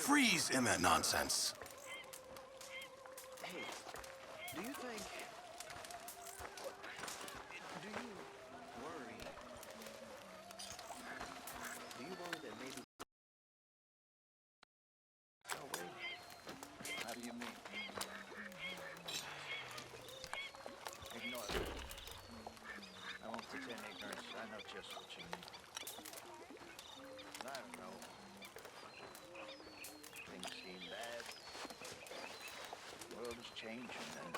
freeze in that nonsense. Hey, do you think... Do you worry... Do you worry that maybe... Oh, wait. How do you mean? Ignore it. I won't pretend ignorance. I know just what you mean. I don't know. Things seem bad. The world is changing and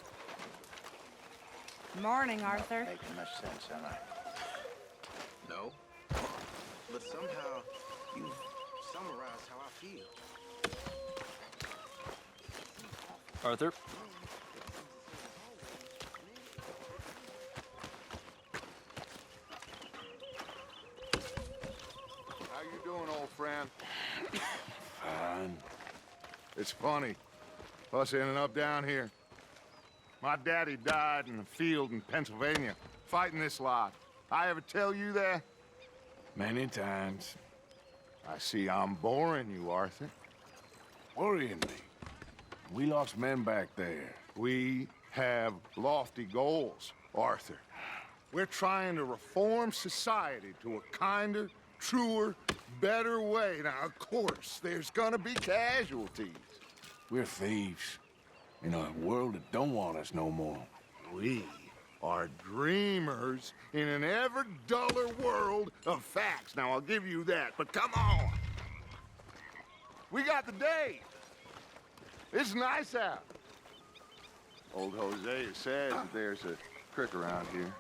Morning, Arthur. not making much sense, am I? No. But somehow, you summarized how I feel. Arthur? How you doing, old friend? Fine. It's funny, us ending up down here. My daddy died in the field in Pennsylvania, fighting this lot. I ever tell you that? Many times. I see I'm boring you, Arthur. Worrying me. We lost men back there. We have lofty goals, Arthur. We're trying to reform society to a kinder, truer, better way. Now, of course, there's gonna be casualties. We're thieves. In a world that don't want us no more. We are dreamers in an ever duller world of facts. Now, I'll give you that, but come on. We got the day. It's nice out. Old Hosea says that there's a creek around here.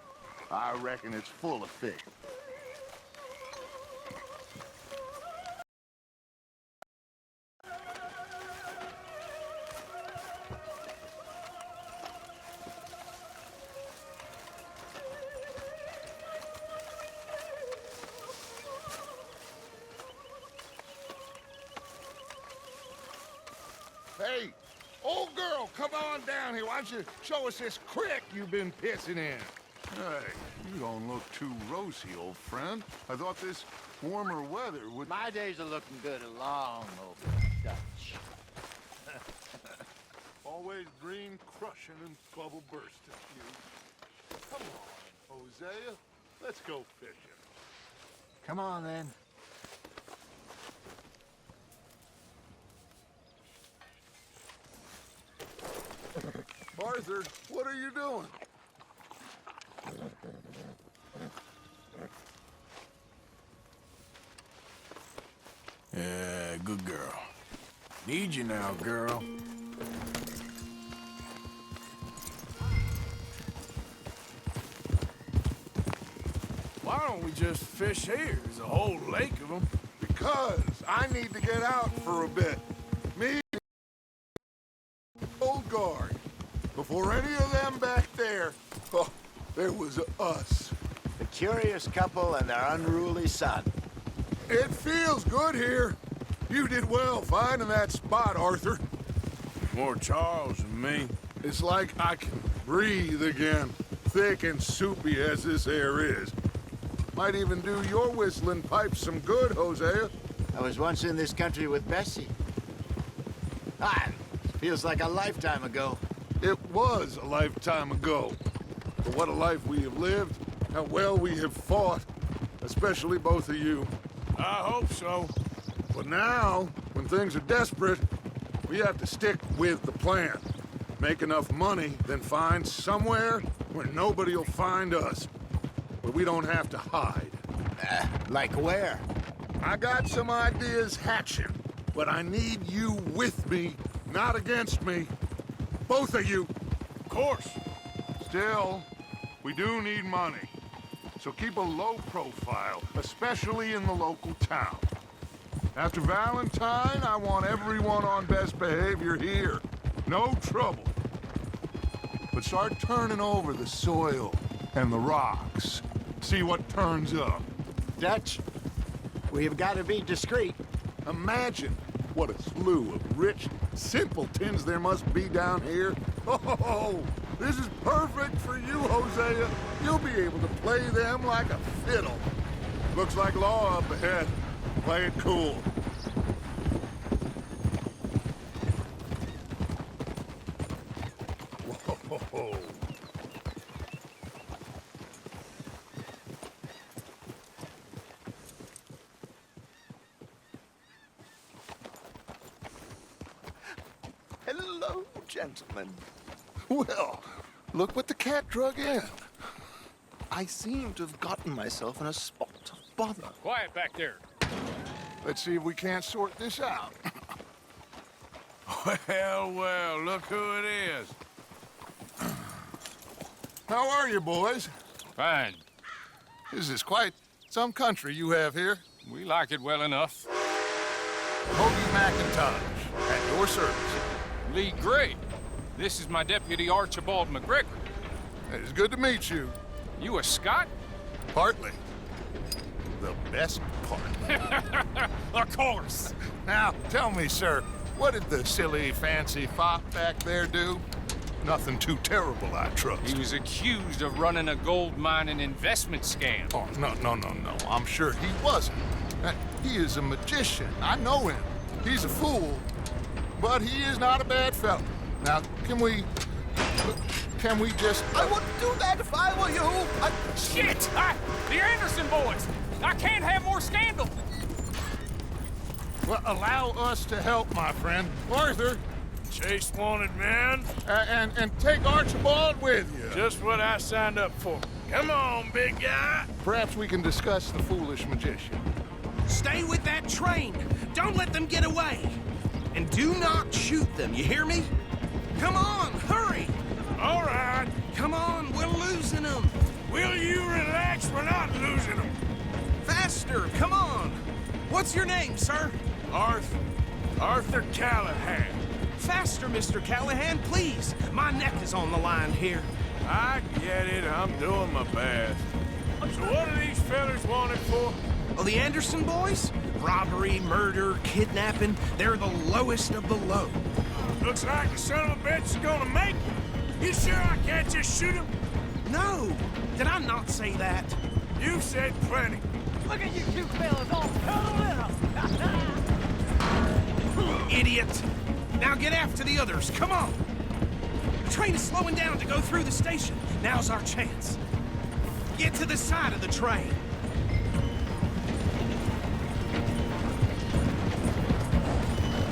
I reckon it's full of fish. Hey, old girl, come on down here. Why don't you show us this creek you've been pissing in? Hey, you don't look too rosy, old friend. I thought this warmer weather would... My days are looking good along over Dutch. Always green crushing and bubble bursting, you. Come on, Hosea. Let's go fishing. Come on, then. Arthur, what are you doing? Yeah, good girl. Need you now, girl. Why don't we just fish here? There's a whole lake of them. Because I need to get out for a bit. Me, old guard. Before any of them back there, oh, there was us. The curious couple and their unruly son. It feels good here. You did well finding that spot, Arthur. More Charles than me. It's like I can breathe again, thick and soupy as this air is. Might even do your whistling pipes some good, Hosea. I was once in this country with Bessie. Feels like a lifetime ago. It was a lifetime ago. But what a life we have lived, how well we have fought, especially both of you. I hope so. But now, when things are desperate, we have to stick with the plan. Make enough money, then find somewhere where nobody will find us. Where we don't have to hide. Like where? I got some ideas hatching, but I need you with me, not against me. Both of you. Of course. Still, we do need money. So keep a low profile, especially in the local town. After Valentine, I want everyone on best behavior here. No trouble. But start turning over the soil and the rocks. See what turns up. Dutch, we've got to be discreet. Imagine what a slew of rich simpletons there must be down here. Oh, this is perfect for you, Hosea. You'll be able to play them like a fiddle. Looks like law up ahead. Play it cool. Oh. Hello, gentlemen. Well, look what the cat drug in. I seem to have gotten myself in a spot of bother. Quiet back there. Let's see if we can't sort this out. Well, look who it is. How are you, boys? Fine. This is quite some country you have here. We like it well enough. Hoagie McIntosh, at your service. Lee Gray. This is my deputy Archibald McGregor. It's good to meet you. You a Scot? Partly. The best part. Of course. Now, tell me, sir, what did the silly, fancy fop back there do? Nothing too terrible, I trust. He was accused of running a gold mining investment scam. Oh, no. I'm sure he wasn't. He is a magician. I know him. He's a fool, but he is not a bad fellow. Now, can we just... I wouldn't do that if I were you. Shit! The Anderson boys! I can't have more scandal! Well, allow us to help, my friend. Arthur, Chase wanted man. and take Archibald with you. Just what I signed up for. Come on, big guy. Perhaps we can discuss the foolish magician. Stay with that train. Don't let them get away. And do not shoot them, you hear me? Come on, hurry! All right. Come on, we're losing them. Will you relax? We're not losing them. Faster, come on. What's your name, sir? Arthur Callahan. Faster, Mr. Callahan, please. My neck is on the line here. I get it. I'm doing my best. So what are these fellas wanted for? Oh, the Anderson boys? Robbery, murder, kidnapping. They're the lowest of the low. Looks like the son of a bitch is gonna make me. You sure I can't just shoot him? No. Did I not say that? You said plenty. Look at you two fellas all cuddled up. Idiot. Now get after the others. Come on. The train is slowing down to go through the station. Now's our chance. Get to the side of the train.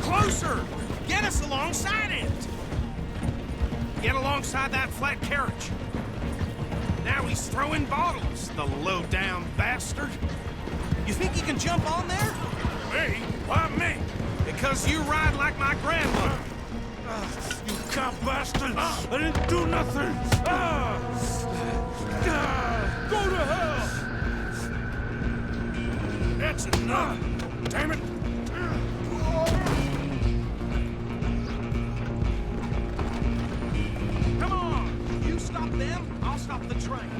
Closer! Get us alongside it! Get alongside that flat carriage. Now he's throwing bottles, the low-down bastard. You think you can jump on there? Me? Why me? Because you ride like my grandmother. You cop bastard! I didn't do nothing! Go to hell! That's enough! Damn it! Come on! You stop them, I'll stop the train.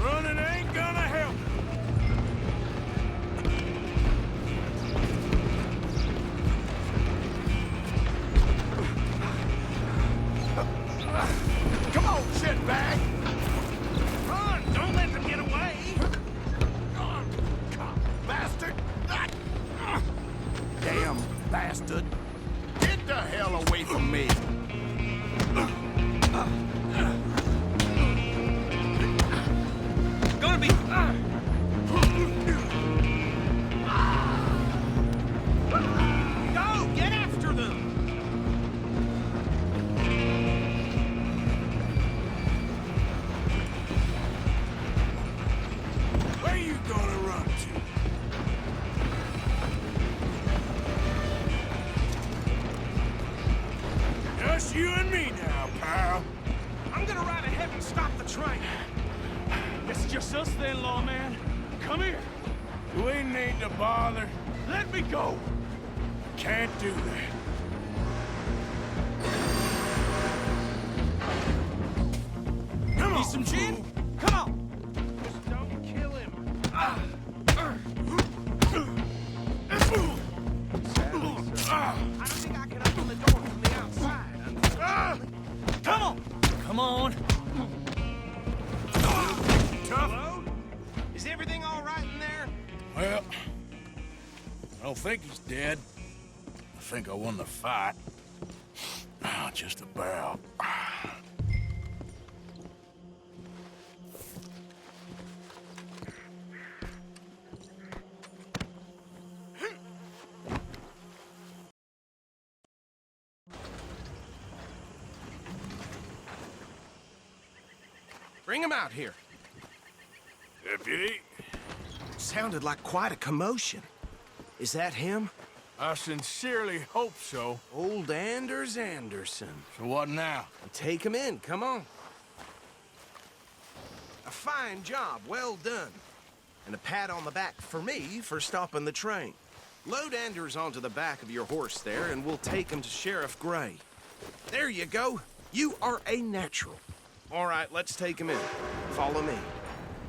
Running ain't gonna help. Come on, shitbag! Run! Don't let them get away! Bastard! Damn bastard! Get the hell away from me! Gonna be... Go! Get after them! Where you gonna run to? Just you and me now, pal. I'm gonna ride ahead and stop the train. It's just us then, lawman. Come here. We need to bother. Let me go. Can't do that. Come on, Need some gin? fool. Come on! Just don't kill him. I don't think I can open the door from the outside, unfortunately. Come on. Come on. Hello? Is everything all right in there? Well, I don't think he's dead. I think I won the fight. Just about. Bring him out here. Deputy, Sounded like quite a commotion. Is that him? I sincerely hope so. Old Anders Anderson. So what now? Take him in, come on. A fine job, well done. And a pat on the back for me for stopping the train. Load Anders onto the back of your horse there, and we'll take him to Sheriff Gray. There you go. You are a natural. All right, let's take him in. Follow me.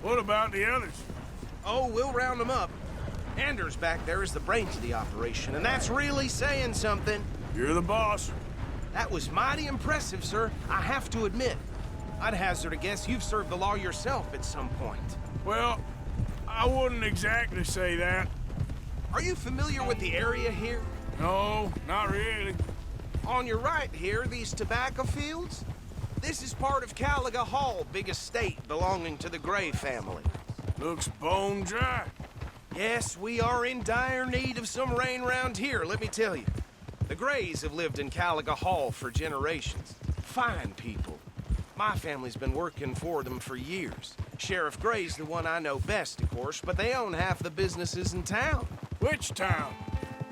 What about the others? Oh, we'll round them up. Anders back there is the brains of the operation, and that's really saying something. You're the boss. That was mighty impressive, sir. I have to admit. I'd hazard a guess you've served the law yourself at some point. Well, I wouldn't exactly say that. Are you familiar with the area here? No, not really. On your right here, these tobacco fields? This is part of Caliga Hall, big estate belonging to the Gray family. Looks bone dry. Yes, we are in dire need of some rain round here, let me tell you. The Grays have lived in Caliga Hall for generations. Fine people. My family's been working for them for years. Sheriff Gray's the one I know best, of course, but they own half the businesses in town. Which town?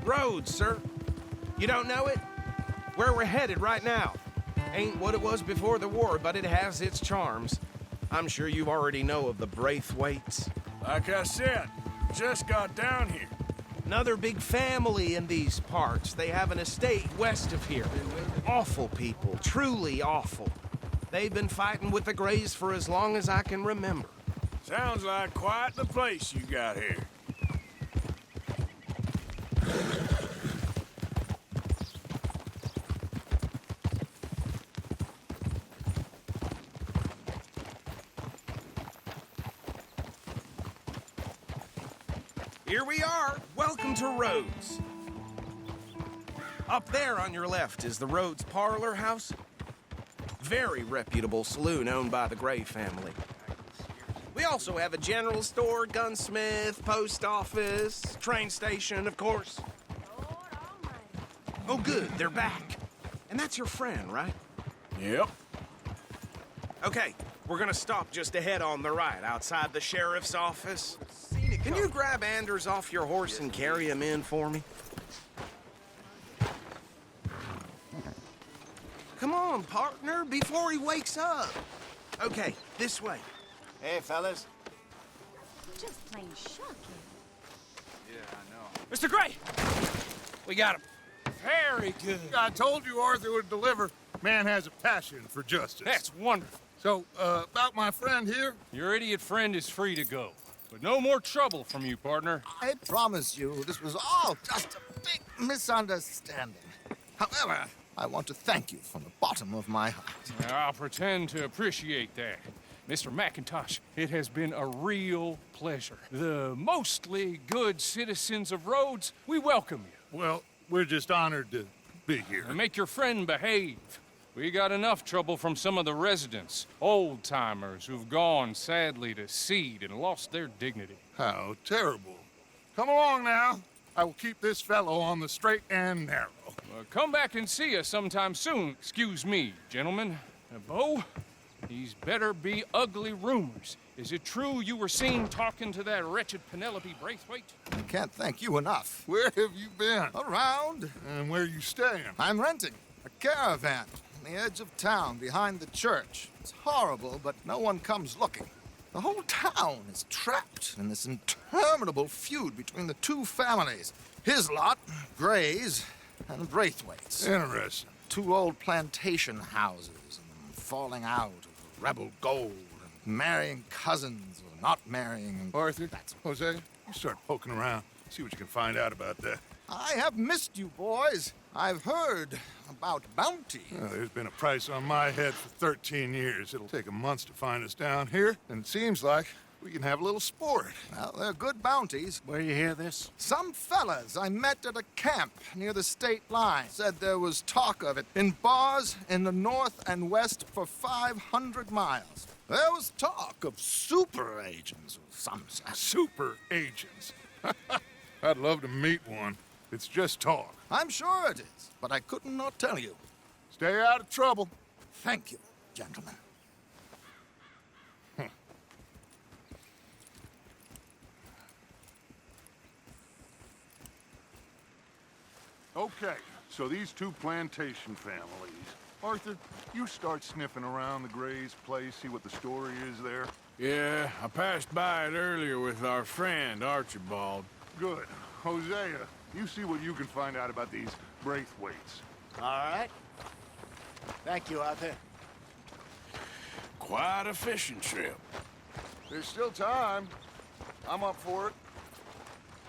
Rhodes, sir. You don't know it? Where we're headed right now. Ain't what it was before the war, but it has its charms. I'm sure you already know of the Braithwaites. Like I said, just got down here. Another big family in these parts. They have an estate west of here. Awful people, truly awful. They've been fighting with the Grays for as long as I can remember. Sounds like quite the place you got here. Here we are. Welcome to Rhodes. Up there on your left is the Rhodes Parlor House. Very reputable saloon owned by the Gray family. We also have a general store, gunsmith, post office, train station, of course. Oh, good, they're back. And that's your friend, right? Yep. Okay, we're gonna stop just ahead on the right, outside the sheriff's office. Can you grab Anders off your horse and carry him in for me? Come on, partner, before he wakes up. Okay, this way. Hey, fellas. Just plain shocking. Yeah, I know. Mr. Gray! We got him. Very good. I told you Arthur would deliver. Man has a passion for justice. That's wonderful. So, about my friend here, Your idiot friend is free to go. But no more trouble from you, partner. I promise you, this was all just a big misunderstanding. However, I want to thank you from the bottom of my heart. I'll pretend to appreciate that. Mr. McIntosh, it has been a real pleasure. The mostly good citizens of Rhodes, we welcome you. well, we're just honored to be here. And make your friend behave. We got enough trouble from some of the residents, old-timers who've gone, sadly, to seed and lost their dignity. How terrible. Come along now. I will keep this fellow on the straight and narrow. Come back and see us sometime soon. Excuse me, gentlemen. Bo, these better be ugly rumors. Is it true you were seen talking to that wretched Penelope Braithwaite? I can't thank you enough. Where have you been? Around, And where you staying? I'm renting a caravan on the edge of town behind the church. It's horrible, but no one comes looking. The whole town is trapped in this interminable feud between the two families. His lot, Gray's, and Braithwaite's. Interesting. Two old plantation houses and falling out of rebel gold and marrying cousins or not marrying. And Arthur, Jose, you start poking around. See what you can find out about that. I have missed you, boys. I've heard about bounty. Well, there's been a price on my head for 13 years. It'll take 'em months to find us down here, and it seems like we can have a little sport. Well, they're good bounties. Where you hear this? Some fellas I met at a camp near the state line said there was talk of it in bars in the north and west for 500 miles. There was talk of super agents of some sort. Super agents. I'd love to meet one. It's just talk. I'm sure it is, but I couldn't not tell you. Stay out of trouble. Thank you, gentlemen. Okay, so these two plantation families. Arthur, you start sniffing around the Gray's place, see what the story is there. Yeah, I passed by it earlier with our friend, Archibald. Good. Hosea, you see what you can find out about these Braithwaites. All right. Thank you, Arthur. Quite a fishing trip. There's still time. I'm up for it.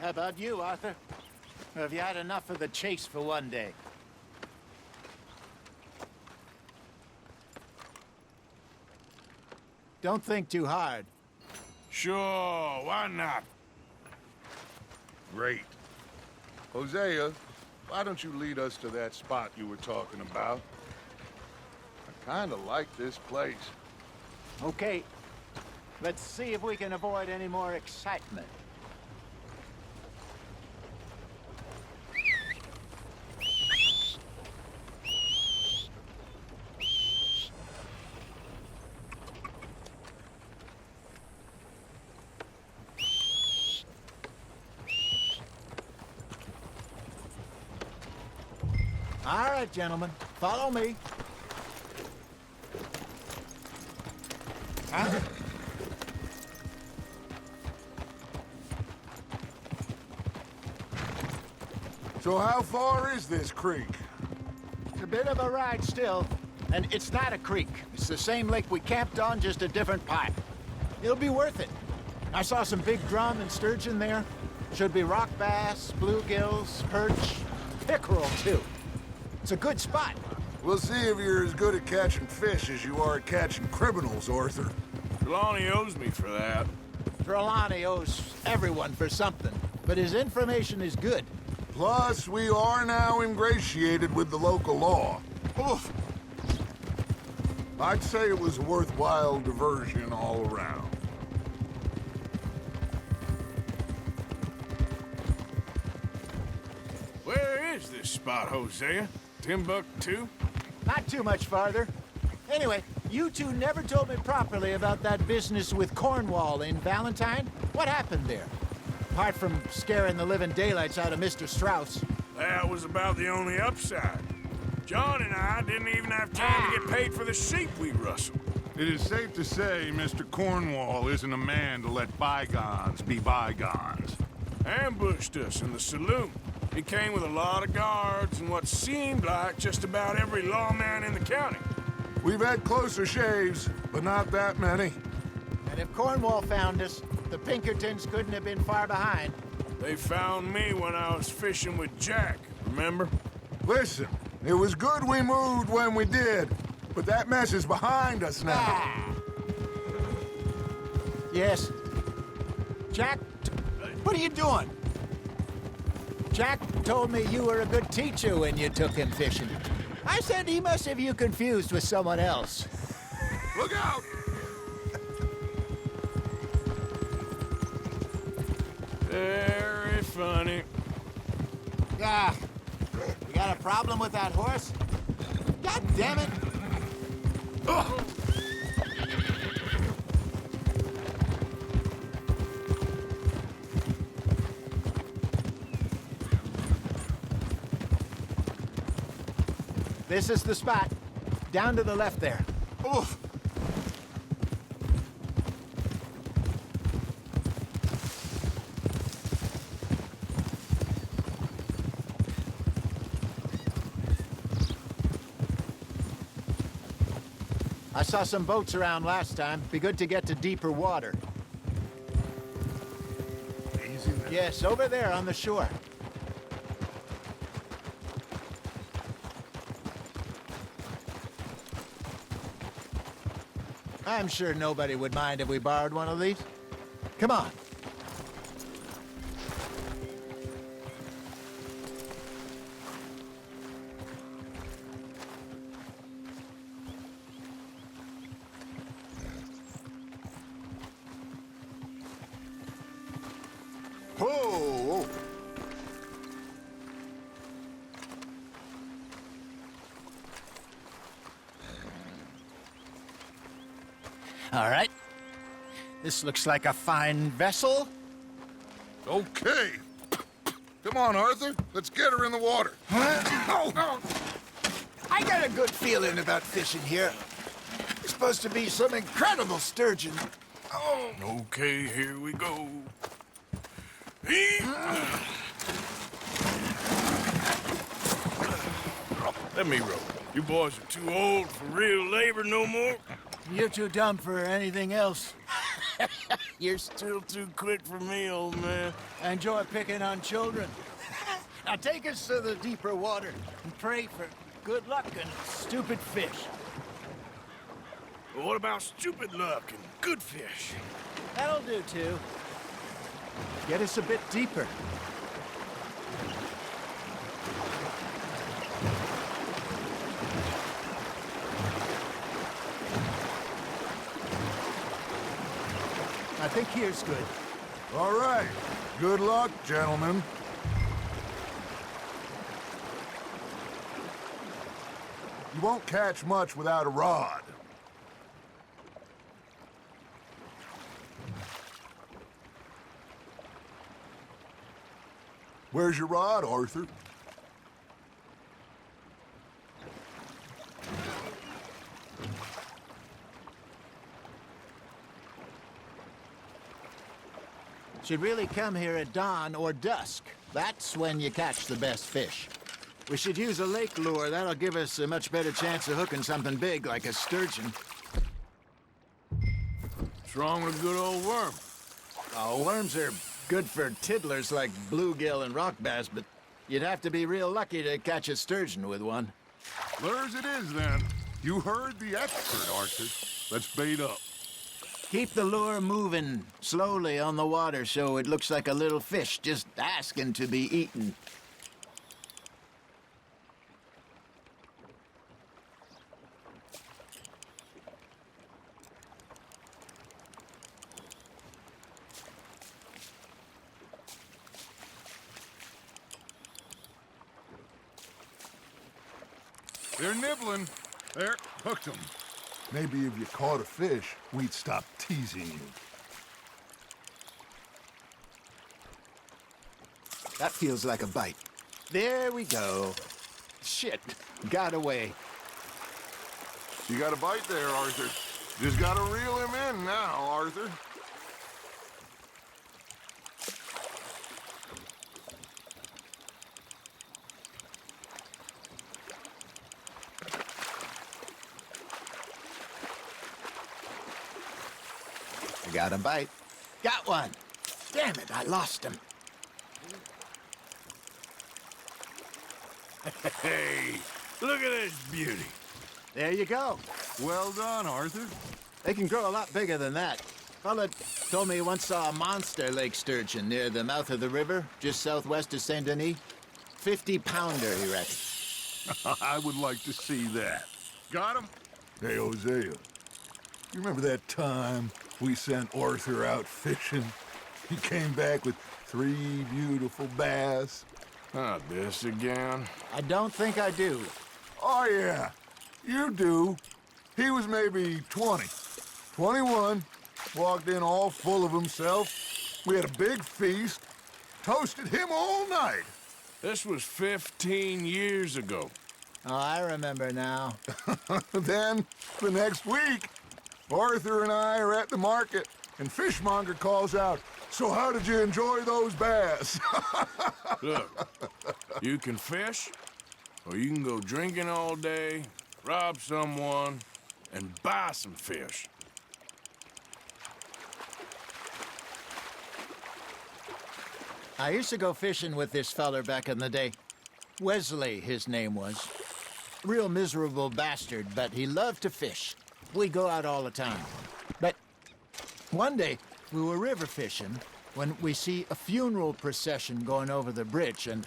How about you, Arthur? Or have you had enough of the chase for one day? Don't think too hard. Sure, why not? Great. Hosea, why don't you lead us to that spot you were talking about? I kinda like this place. Okay. Let's see if we can avoid any more excitement. All right, gentlemen, follow me. Huh? So how far is this creek? It's a bit of a ride still, and it's not a creek. It's the same lake we camped on, just a different pipe. It'll be worth it. I saw some big drum and sturgeon there. Should be rock bass, bluegills, perch, pickerel too. It's a good spot. We'll see if you're as good at catching fish as you are at catching criminals, Arthur. Trelawney owes me for that. Trelawney owes everyone for something, but his information is good. Plus, we are now ingratiated with the local law. Oof. I'd say it was a worthwhile diversion all around. Where is this spot, Hosea? Timbuktu? Not too much farther. Anyway, you two never told me properly about that business with Cornwall in Valentine. What happened there? Apart from scaring the living daylights out of Mr. Strauss. That was about the only upside. John and I didn't even have time to get paid for the sheep we rustled. It is safe to say Mr. Cornwall isn't a man to let bygones be bygones. Ambushed us in the saloon. He came with a lot of guards and what seemed like just about every lawman in the county. We've had closer shaves, but not that many. And if Cornwall found us, the Pinkertons couldn't have been far behind. They found me when I was fishing with Jack, remember? Listen, it was good we moved when we did, but that mess is behind us now. Ah. Yes. Jack, what are you doing? Jack told me you were a good teacher when you took him fishing. I said he must have you confused with someone else. Look out! Very funny. Ah, you got a problem with that horse? God damn it! Ugh. This is the spot. Down to the left there. Oof. I saw some boats around last time. Be good to get to deeper water. Easy now. Yes, over there on the shore. I'm sure nobody would mind if we borrowed one of these. Come on. Oh! All right. This looks like a fine vessel. Okay. Come on, Arthur. Let's get her in the water. Oh. I got a good feeling about fishing here. It's supposed to be some incredible sturgeon. Oh. Okay, here we go. Let me row. You boys are too old for real labor no more. You're too dumb for anything else. You're still too quick for me, old man. I enjoy picking on children. Now take us to the deeper water and pray for good luck and stupid fish. Well, what about stupid luck and good fish? That'll do, too. Get us a bit deeper. I think here's good. All right. Good luck, gentlemen. You won't catch much without a rod. Where's your rod, Arthur? Should really come here at dawn or dusk. That's when you catch the best fish. We should use a lake lure. That'll give us a much better chance of hooking something big like a sturgeon. What's wrong with a good old worm? Oh, worms are good for tiddlers like bluegill and rock bass, but you'd have to be real lucky to catch a sturgeon with one. Lures it is, then. You heard the expert, Arthur. Let's bait up. Keep the lure moving slowly on the water so it looks like a little fish just asking to be eaten. They're nibbling. There, hooked them. Maybe if you caught a fish, we'd stop teasing you. That feels like a bite. There we go. Shit, got away. You got a bite there, Arthur. Just gotta reel him in now, Arthur. Got a bite. Got one. Damn it, I lost him. Hey, look at this beauty. There you go. Well done, Arthur. They can grow a lot bigger than that. Fella told me he once saw a monster lake sturgeon near the mouth of the river, just southwest of Saint Denis. 50-pounder, he reckons. I would like to see that. Got him? Hey, Hosea. You remember that time we sent Arthur out fishing? He came back with 3 beautiful bass. Not this again. I don't think I do. Oh, yeah. You do. He was maybe 20. 21. Walked in all full of himself. We had a big feast. Toasted him all night. This was 15 years ago. Oh, I remember now. Then, the next week, Arthur and I are at the market, and Fishmonger calls out, "So how did you enjoy those bass?" Look, you can fish, or you can go drinking all day, rob someone, and buy some fish. I used to go fishing with this feller back in the day. Wesley, his name was. Real miserable bastard, but he loved to fish. We go out all the time. But one day, we were river fishing when we see a funeral procession going over the bridge, and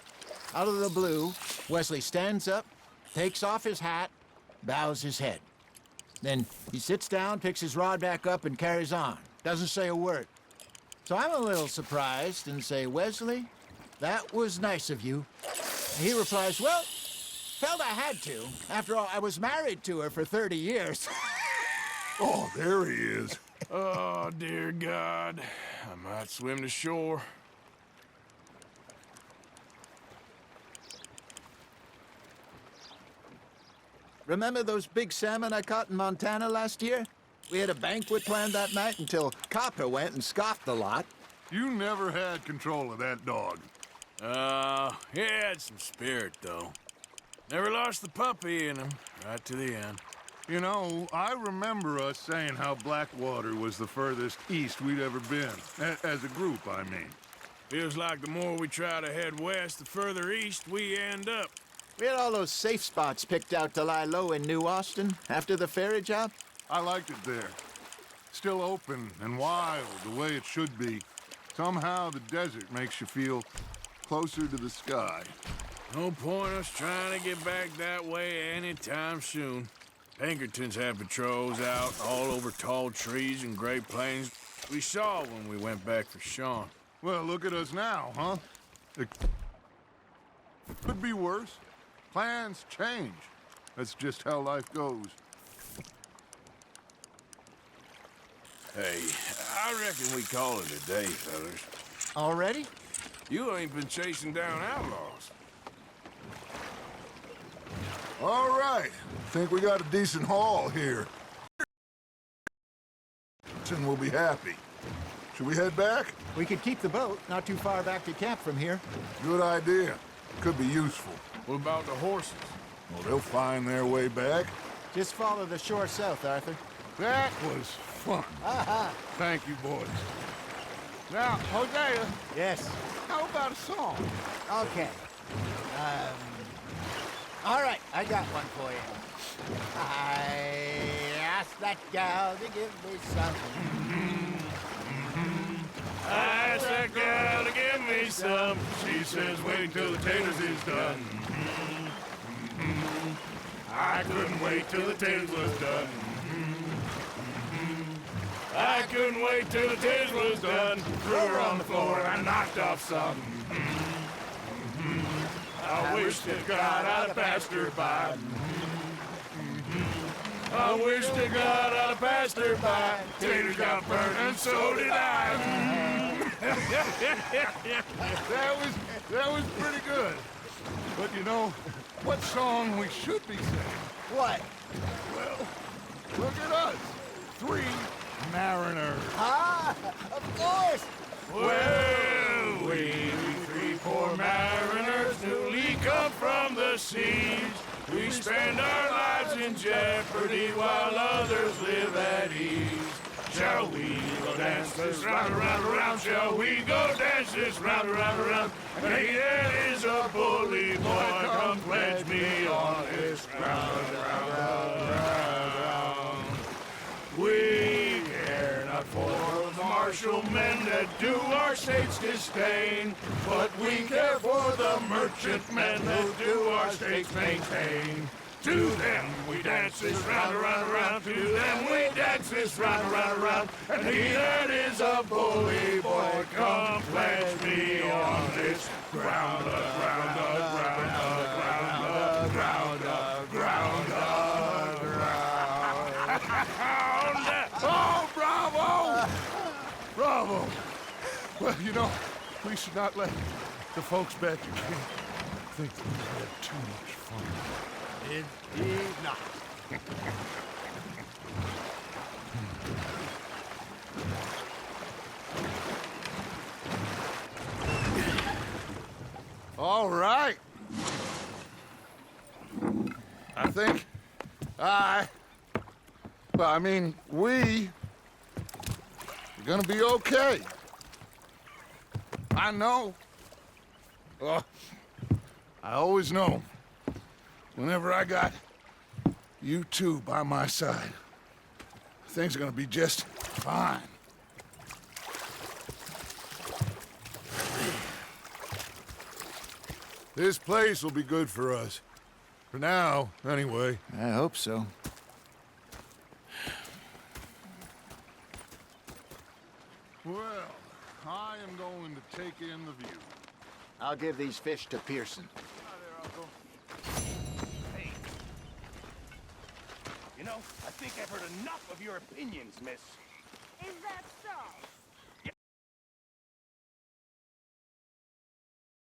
out of the blue, Wesley stands up, takes off his hat, bows his head. Then he sits down, picks his rod back up, and carries on. Doesn't say a word. So I'm a little surprised and say, "Wesley, that was nice of you." And he replies, "Well, felt I had to. After all, I was married to her for 30 years. Oh, there he is. Oh, dear God. I might swim to shore. Remember those big salmon I caught in Montana last year? We had a banquet planned that night until Copper went and scoffed the lot. You never had control of that dog. He had some spirit, though. Never lost the puppy in him, right to the end. You know, I remember us saying how Blackwater was the furthest east we'd ever been. As a group, I mean. Feels like the more we try to head west, the further east we end up. We had all those safe spots picked out to lie low in New Austin after the ferry job. I liked it there. Still open and wild, the way it should be. Somehow the desert makes you feel closer to the sky. No point us trying to get back that way anytime soon. Pinkertons have patrols out all over tall trees and Great Plains. We saw when we went back for Sean. Well, look at us now, huh? It could be worse. Plans change. That's just how life goes. Hey, I reckon we call it a day, fellas. Already? You ain't been chasing down outlaws. All right. Think we got a decent haul here. And we'll be happy. Should we head back? We could keep the boat not too far back to camp from here. Good idea. Could be useful. What about the horses? Well, they'll find their way back. Just follow the shore south, Arthur. That was fun. Thank you, boys. Now, Hosea, Yes. how about a song? Okay. All right, I got one for you. I asked that gal to give me something. I asked that gal to give me some. She says, wait till the taters is done. I couldn't wait till the taters was done. I couldn't wait till the taters was done. Threw her on the floor and I knocked off some. I wish to God I'd have passed her by. I wish to God I'd have passed her by. Taters got burnt and so did I. That was pretty good. But you know, what song we should be singing? What? Well, look at us. 3 mariners. Ah, of course. Well, we 3 poor mariners newly come from the seas. We spend our lives in jeopardy while others live at ease. Shall we go dance this round, around, around? Shall we go dance this round, around, around? Hey, there is a bully boy, come pledge me on this ground, round, round. We care not for the martial men that do our state's disdain, but we care for the merchant men that do our state's maintain. To them we dance this round, around, around. To them we dance this round, around, around. And he that is a bully boy, come pledge me on this ground, ground, ground, ground, ground, ground, ground. Oh, bravo! Bravo! Well, you know, we should not let the folks back in camp think that we had too much fun. Indeed not. All right. I think we are gonna be okay. I know. I always know. Whenever I got you two by my side, things are gonna be just fine. This place will be good for us. For now, anyway. I hope so. Well, I am going to take in the view. I'll give these fish to Pearson. Hi there, Uncle. Hey. You know, I think I've heard enough of your opinions, miss. Is that so?